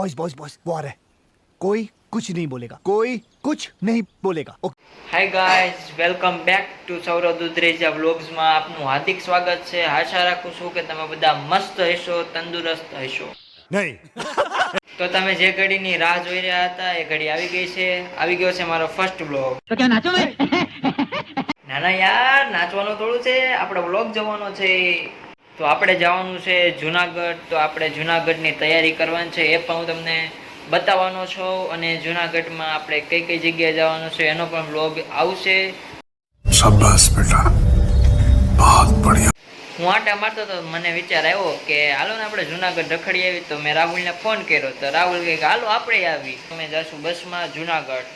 Boys boys boys वो आ रहा है, कोई कुछ नहीं बोलेगा, कोई कुछ नहीं बोलेगा। Hi guys, welcome back to Saurav Dudhreja વ્લોગ્સમાં આપનું હાર્દિક સ્વાગત છે. આશા રાખું છું કે તમે બધા મસ્ત હશો, તંદુરસ્ત હશો. नहीं તો તમે જે ઘડીની રાહ જોઈ રહ્યા હતા એ ઘડી આવી ગઈ છે. આવી ગયો છે મારો ફર્સ્ટ વ્લોગ. तो क्या नाचो मैं? ના ના યાર, નાચવાનું થોડું છે, આપણે વ્લોગ જવાનો છે. તો આપણે જવાનું છે જુનાગઢ. તો આપણે જુનાગઢની તૈયારી કરવાની છે, એ પણ હું તમને બતાવવાનો છું. અને જુનાગઢમાં આપણે કઈ કઈ જગ્યાએ જવાનું છે એનો પણ વ્લોગ આવશે. शाबाश बेटा, बहुत बढ़िया। હું આટા મારતો તો મને વિચાર આવ્યો કે હાલો ને આપણે જુનાગઢ રખડી આવી. તો મેં રાહુલને ફોન કર્યો, તો રાહુલ કહે કે હાલો આપણે આવી. અમે જઈશું બસમાં જુનાગઢ.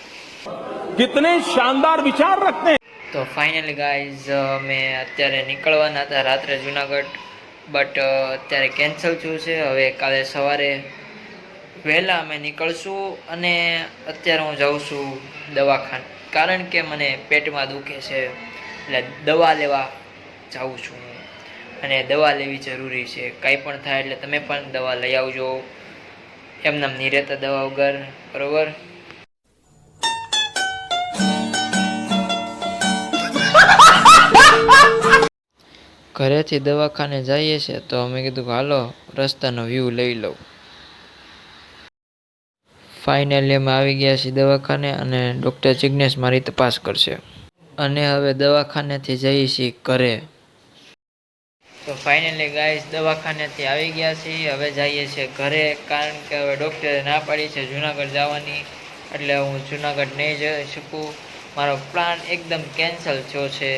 कितने शानदार विचार रखते हैं। તો ફાઇનલી ગાઈઝ અમે અત્યારે નીકળવાના હતા રાત્રે જુનાગઢ, બટ અત્યારે કેન્સલ થયું છે. હવે કાલે સવારે વહેલા અમે નીકળશું. અને અત્યારે હું જાઉં છું દવાખાને, કારણ કે મને પેટમાં દુખે છે, એટલે દવા લેવા જાઉં છું. અને દવા લેવી જરૂરી છે. કાંઈ પણ થાય એટલે તમે પણ દવા લઈ આવજો, એમને નહીં રહેતા દવા વગર, બરોબર? ઘરેથી દવાખાને જઈએ છીએ તો અમે કીધું કે હાલો રસ્તાનો વ્યૂ લઈ લઉં. ફાઇનલી અમે આવી ગયા છીએ દવાખાને, અને ડૉક્ટર જિગ્નેશ મારી તપાસ કરશે. અને હવે દવાખાનેથી જઈએ છીએ ઘરે. તો ફાઇનલી ગાઈસ દવાખાનેથી આવી ગયા છીએ, હવે જઈએ છીએ ઘરે, કારણ કે હવે ડૉક્ટરે ના પાડી છે જુનાગઢ જવાની, એટલે હું જુનાગઢ નહીં જઈ શકું. મારો પ્લાન એકદમ કેન્સલ થયો છે.